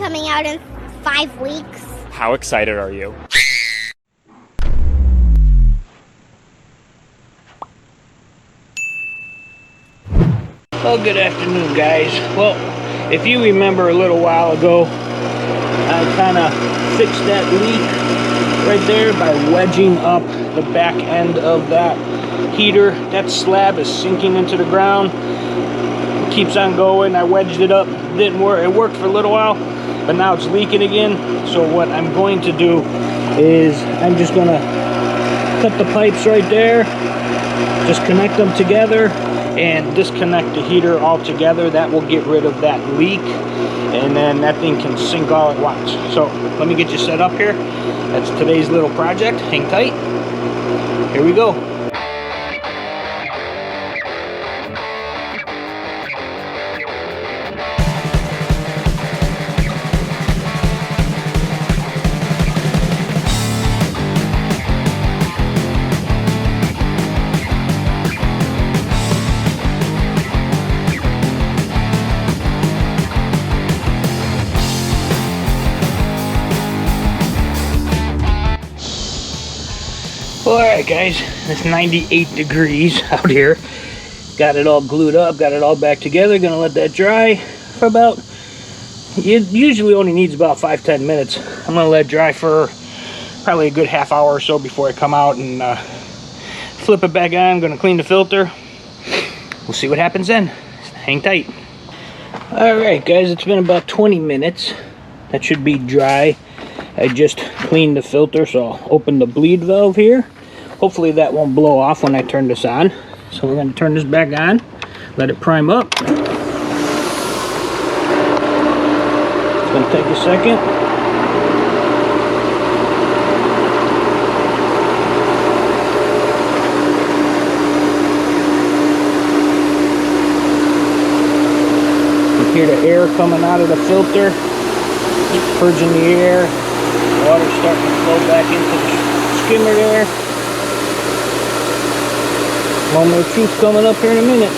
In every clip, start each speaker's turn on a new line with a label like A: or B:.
A: coming out in 5 weeks.
B: How excited are you?
C: Well, good afternoon, guys. Well, if you remember a little while ago, I kind of fixed that leak right there by wedging up the back end of that heater. That slab is sinking into the ground. It keeps on going. I wedged it up. Didn't work. It worked for a little while, but now it's leaking again. So what I'm going to do is I'm just going to cut the pipes right there, just connect them together, and disconnect the heater altogether. That will get rid of that leak, and then that thing can sink all at once. So let me get you set up here. That's today's little project. Hang tight. Here we go. Alright guys, it's 98 degrees out here. Got it all glued up, got it all back together. Gonna let that dry for about, it usually only needs about 5-10 minutes. I'm gonna let it dry for probably a good half hour or so before I come out and flip it back on. Gonna clean the filter. We'll see what happens then. Hang tight. Alright guys, it's been about 20 minutes. That should be dry. I just cleaned the filter, so I'll open the bleed valve here. Hopefully that won't blow off when I turn this on. So we're going to turn this back on, let it prime up. It's going to take a second. You can hear the air coming out of the filter, purging the air. Water starting to flow back into the skimmer there. Moment of truth coming up here in a minute.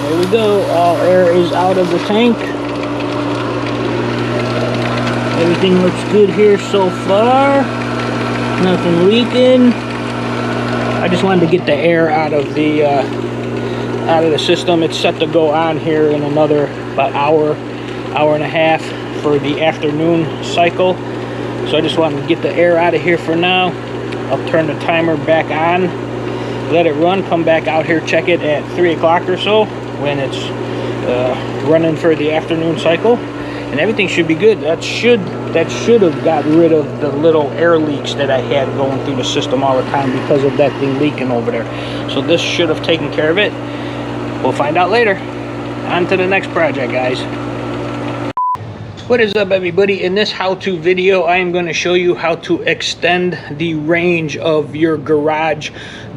C: There we go, all air is out of the tank. Everything looks good here so far. Nothing leaking. I just wanted to get the air out of the system. It's set to go on here in another about hour and a half for the afternoon cycle. So I just wanted to get the air out of here for now. I'll turn the timer back on, let it run, come back out here, check it at 3 o'clock or so when it's running for the afternoon cycle, and everything should be good. That should have got rid of the little air leaks that I had going through the system all the time because of that thing leaking over there. So this should have taken care of it. We'll find out later. On to the next project, guys. What is up, everybody? In this how-to video, I am going to show you how to extend the range of your garage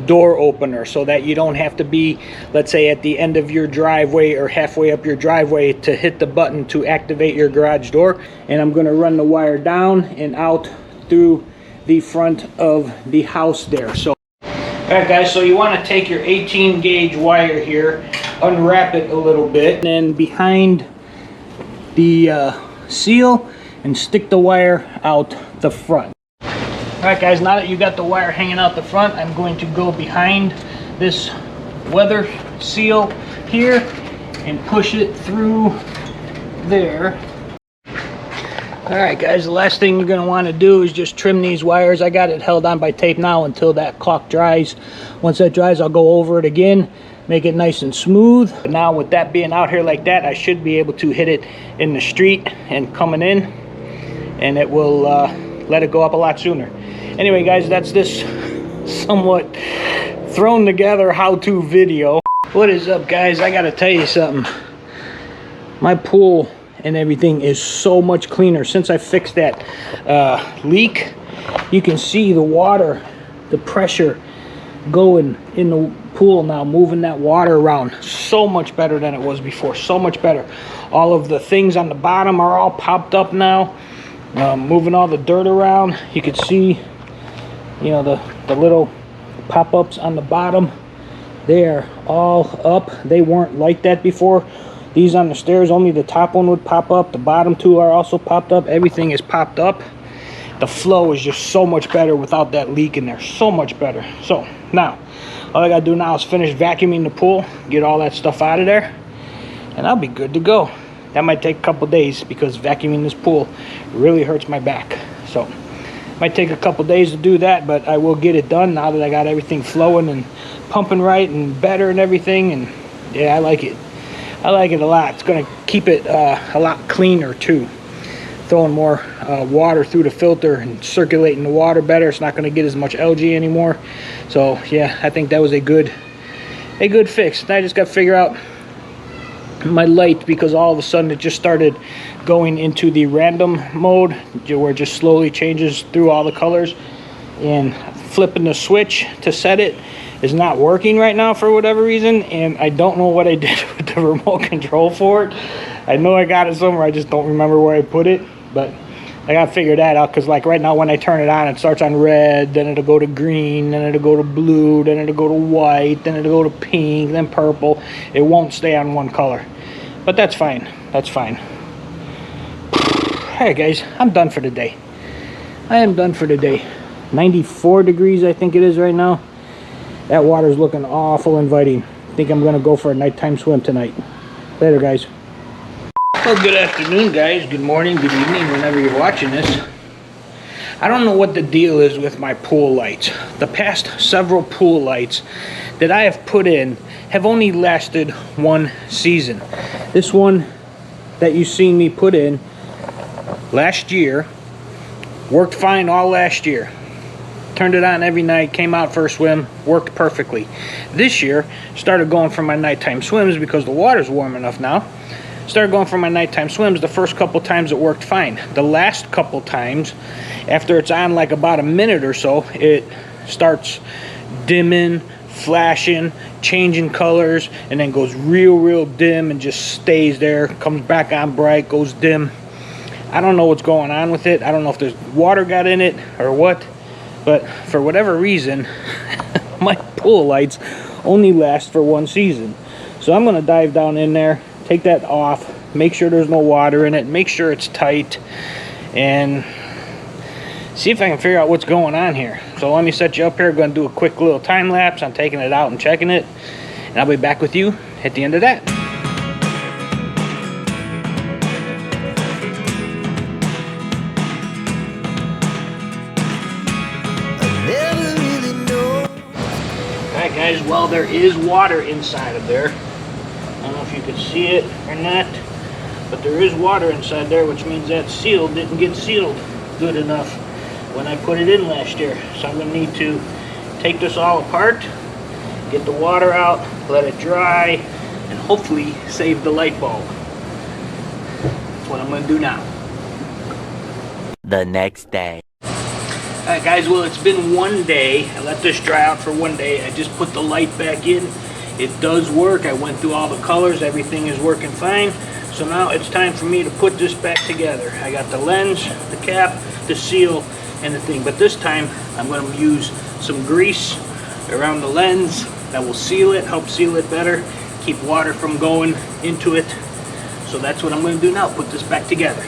C: door opener so that you don't have to be, let's say, at the end of your driveway or halfway up your driveway to hit the button to activate your garage door. And I'm going to run the wire down and out through the front of the house there. So, alright guys, so you want to take your 18 gauge wire here, unwrap it a little bit, and then behind the seal and stick the wire out the front. Alright guys, now that you got the wire hanging out the front, I'm going to go behind this weather seal here and push it through there. Alright guys, the last thing you're going to want to do is just trim these wires. I got it held on by tape now until that caulk dries. Once that dries, I'll go over it again, make it nice and smooth. Now with that being out here like that, I should be able to hit it in the street and coming in, and it will let it go up a lot sooner. Anyway guys, that's this somewhat thrown together how-to video. What is up guys? I gotta tell you something. My pool and everything is so much cleaner since I fixed that leak. you can see the water, the pressure going in the pool now, moving that water around. So much better than it was before, so much better. All of the things on the bottom are all popped up now, moving all the dirt around. You can see, you know, the little pop-ups on the bottom, they are all up. They weren't like that before. These on the stairs, only the top one would pop up. The bottom two are also popped up. Everything is popped up. The flow is just so much better without that leak in there. So much better. So now, all I gotta do now is finish vacuuming the pool, get all that stuff out of there, and I'll be good to go. That might take a couple days because vacuuming this pool really hurts my back. So might take a couple days to do that, but I will get it done now that I got everything flowing and pumping right and better and everything. And yeah, I like it. I like it a lot. It's gonna keep it a lot cleaner too. Throwing more water through the filter and circulating the water better. It's not gonna get as much algae anymore. So yeah, I think that was a good fix. I just got to figure out my light, because all of a sudden it just started going into the random mode where it just slowly changes through all the colors, and flipping the switch to set it is not working right now for whatever reason, and I don't know what I did with the remote control for it. I know I got it somewhere, I just don't remember where I put it, but I gotta figure that out, because like right now when I turn it on, it starts on red, then it'll go to green, then it'll go to blue, then it'll go to white, then it'll go to pink, then purple. It won't stay on one color, but that's fine. That's fine. Alright guys, I'm done for the day. I am done for the day. 94 degrees I think it is right now. That water's looking awful inviting. I think I'm gonna go for a nighttime swim tonight. Later guys. Well, good afternoon guys, good morning, good evening, whenever you're watching this. I don't know what the deal is with my pool lights. The past several pool lights that I have put in have only lasted one season. This one that you've seen me put in last year worked fine all last year. Turned it on every night, came out for a swim, worked perfectly. This year, started going for my nighttime swims because the water's warm enough now. Started going for my nighttime swims. The first couple times it worked fine. The last couple times, after it's on like about a minute or so, it starts dimming, flashing, changing colors, and then goes real dim and just stays there. Comes back on bright, goes dim. I don't know what's going on with it. I don't know if there's water got in it or what, but for whatever reason, my pool lights only last for one season. So I'm gonna dive down in there, take that off, make sure there's no water in it, make sure it's tight, and see if I can figure out what's going on here. So let me set you up here. I'm going to do a quick little time lapse on taking it out and checking it, and I'll be back with you at the end of that. Alright guys, well there is water inside of there. I don't know if you can see it or not, but there is water inside there, which means that seal didn't get sealed good enough when I put it in last year. So I'm going to need to take this all apart, get the water out, let it dry, and hopefully save the light bulb. That's what I'm going to do now.
B: The next day.
C: Alright guys, well it's been one day. I let this dry out for one day. I just put the light back in. It does work. I went through all the colors. Everything is working fine. So now it's time for me to put this back together. I got the lens, the cap, the seal, and the thing. But this time I'm going to use some grease around the lens that will seal it, help seal it better, keep water from going into it. So that's what I'm going to do now, put this back together.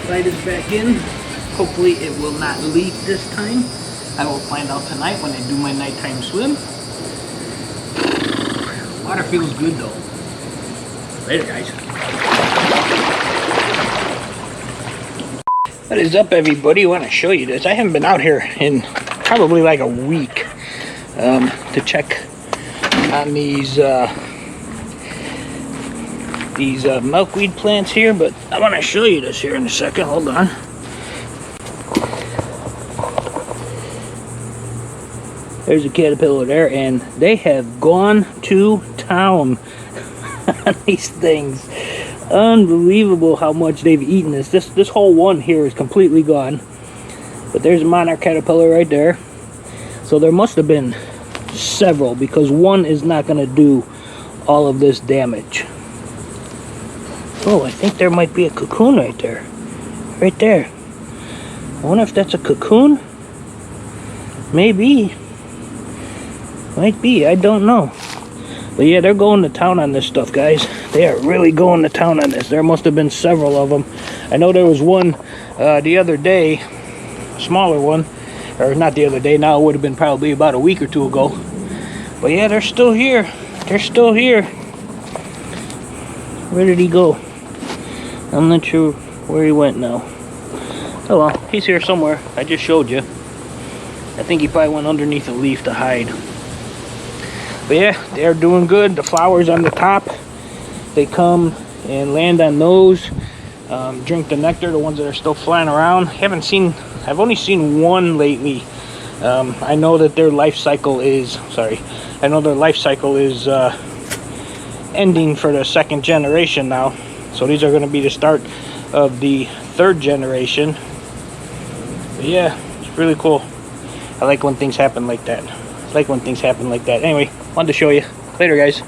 C: Light is back in. Hopefully it will not leak this time. I will find out tonight when I do my nighttime swim. Water feels good though. Later guys. What is up, everybody? I want to show you this. I haven't been out here in probably like a week to check on these milkweed plants here, but I want to show you this here in a second. Hold on. There's a caterpillar there, and they have gone to town on these things. Unbelievable how much they've eaten this. This whole one here is completely gone. But there's a monarch caterpillar right there. So there must have been several, because one is not going to do all of this damage. Oh, I think there might be a cocoon right there. Right there. I wonder if that's a cocoon? Maybe. Might be, I don't know. But yeah, they're going to town on this stuff, guys. They are really going to town on this. There must have been several of them. I know there was one the other day, a smaller one. Or not the other day, now it would have been probably about a week or two ago. But yeah, they're still here. They're still here. Where did he go? I'm not sure where he went now. Oh well, he's here somewhere. I just showed you. I think he probably went underneath a leaf to hide. But yeah, they're doing good. The flowers on the top, they come and land on those, drink the nectar, the ones that are still flying around. I've only seen one lately. I know that their life cycle is, ending for the second generation now. So these are going to be the start of the third generation. But yeah, it's really cool. I like when things happen like that. Anyway, wanted to show you. Later, guys.